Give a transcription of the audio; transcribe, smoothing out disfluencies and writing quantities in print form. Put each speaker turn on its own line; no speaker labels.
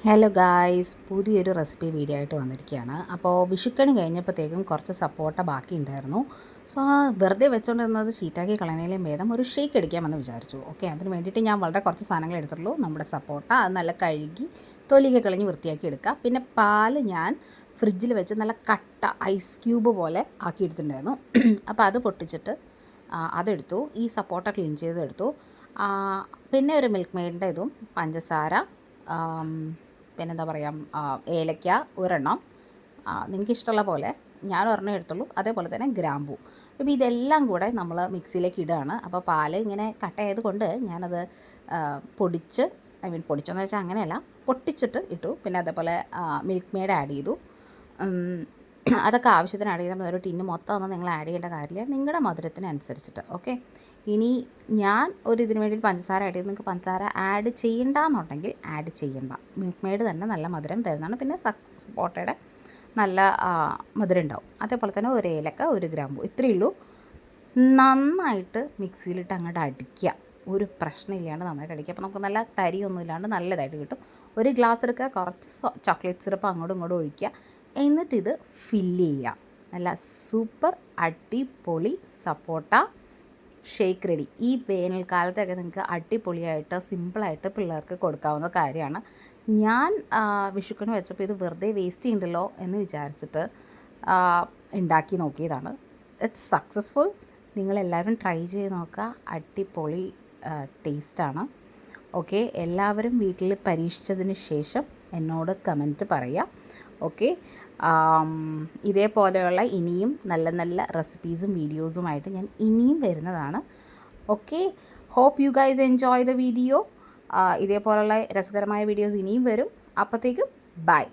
Hello guys, പുതിയൊരു recipe video ആയിട്ട് വന്നിരിക്കുകയാണ്. അപ്പോൾ വിഷുക്കണി കഴിഞ്ഞപ്പോഴത്തേക്കും കുറച്ച് സപ്പോട്ട ബാക്കി ഉണ്ടായിരുന്നു. സോ വെറുതെ വെച്ചുകൊണ്ടിരുന്നത് ചീത്താക്കി കളയുന്നതിലും ഭേദം ഒരു ഷേക്ക് അടിക്കാമെന്ന് വിചാരിച്ചു. ഓക്കെ, അതിന് വേണ്ടിയിട്ട് ഞാൻ വളരെ കുറച്ച് സാധനങ്ങൾ എടുത്തുള്ളൂ. നമ്മുടെ സപ്പോട്ട അത് നല്ല കഴുകി തൊലിയൊക്കെ കളഞ്ഞ് വൃത്തിയാക്കി എടുക്കുക. പിന്നെ പാല് ഞാൻ ഫ്രിഡ്ജിൽ വെച്ച് നല്ല കട്ട ഐസ് ക്യൂബ് പോലെ ആക്കി എടുത്തിട്ടുണ്ടായിരുന്നു. അപ്പോൾ അത് പൊട്ടിച്ചിട്ട് അതെടുത്തു. ഈ സപ്പോട്ട ക്ലീൻ ചെയ്തെടുത്തു. പിന്നെ ഒരു മിൽക്ക് മെയ്ഡിൻ്റെ ഇതും പഞ്ചസാര, പിന്നെന്താ പറയുക, ഏലക്ക ഒരെണ്ണം, നിങ്ങൾക്ക് ഇഷ്ടമുള്ള പോലെ. ഞാൻ ഒരെണ്ണം എടുത്തുള്ളൂ. അതേപോലെ തന്നെ ഗ്രാമ്പൂ. അപ്പോൾ ഇതെല്ലാം കൂടെ നമ്മൾ മിക്സിയിലേക്ക് ഇടുകയാണ്. അപ്പോൾ പാല് ഇങ്ങനെ കട്ടയായത് കൊണ്ട് ഞാനത് പൊടിച്ച്, പൊടിച്ചെന്ന് വെച്ചാൽ അങ്ങനെയല്ല, പൊട്ടിച്ചിട്ട് ഇട്ടു. പിന്നെ അതേപോലെ മിൽക്ക് മെയ്ഡ് ആഡ് ചെയ്തു. അതൊക്കെ ആവശ്യത്തിന് ആഡ് ചെയ്താൽ ഒരു ടിന്ന് മൊത്തം ഒന്നും നിങ്ങൾ ആഡ് ചെയ്യേണ്ട കാര്യമില്ല, നിങ്ങളുടെ മധുരത്തിനനുസരിച്ചിട്ട്. ഓക്കെ, ഇനി ഞാൻ ഒരു ഇതിന് വേണ്ടി പഞ്ചസാര ആഡ് ചെയ്ത്, നിങ്ങൾക്ക് പഞ്ചസാര ആഡ് ചെയ്യണ്ടെന്നുണ്ടെങ്കിൽ ആഡ് ചെയ്യണ്ട. മിൽക്ക് മെയ്ഡ് തന്നെ നല്ല മധുരം തരുന്നതാണ്. പിന്നെ സപ്പോട്ടയുടെ നല്ല മധുരം ഉണ്ടാവും. അതേപോലെ തന്നെ ഒരു ഏലക്ക, ഒരു ഗ്രാമ്പൂ, ഇത്രയേ ഉള്ളൂ. നന്നായിട്ട് മിക്സിയിലിട്ട് അങ്ങോട്ട് അടിക്കുക. ഒരു പ്രശ്നമില്ലാണ്ട് നന്നായിട്ട് അടിക്കുക. അപ്പോൾ നമുക്ക് നല്ല തരിയൊന്നും ഇല്ലാണ്ട് നല്ലതായിട്ട് കിട്ടും. ഒരു ഗ്ലാസ് എടുക്കുക, കുറച്ച് ചോക്ലേറ്റ് സിറപ്പ് അങ്ങോട്ടും ഇങ്ങോട്ടും ഒഴിക്കുക. എന്നിട്ടിത് ഫില്ല് ചെയ്യുക. നല്ല സൂപ്പർ അടിപൊളി സപ്പോട്ട ഷേക്ക് റെഡി. ഈ വേനൽക്കാലത്തൊക്കെ നിങ്ങൾക്ക് അടിപൊളിയായിട്ട് സിമ്പിളായിട്ട് പിള്ളേർക്ക് കൊടുക്കാവുന്ന കാര്യമാണ്. ഞാൻ വിഷുക്കണി വെച്ചപ്പോൾ ഇത് വെറുതെ വേസ്റ്റ് ചെയ്യണ്ടല്ലോ എന്ന് വിചാരിച്ചിട്ട് ഉണ്ടാക്കി നോക്കിയതാണ്. It's successful. നിങ്ങളെല്ലാവരും ട്രൈ ചെയ്ത് നോക്കുക. അടിപൊളി ടേസ്റ്റാണ്. ഓക്കെ, എല്ലാവരും വീട്ടിൽ പരീക്ഷിച്ചതിന് ശേഷം എന്നോട് കമൻറ്റ് പറയുക. ഓക്കെ, ഇതേപോലെയുള്ള ഇനിയും നല്ല നല്ല റെസിപ്പീസും വീഡിയോസുമായിട്ട് ഞാൻ ഇനിയും വരുന്നതാണ്. Okay, hope you guys enjoy the video. ഇതേപോലുള്ള രസകരമായ വീഡിയോസ് ഇനിയും വരും. അപ്പോഴത്തേക്കും ബൈ.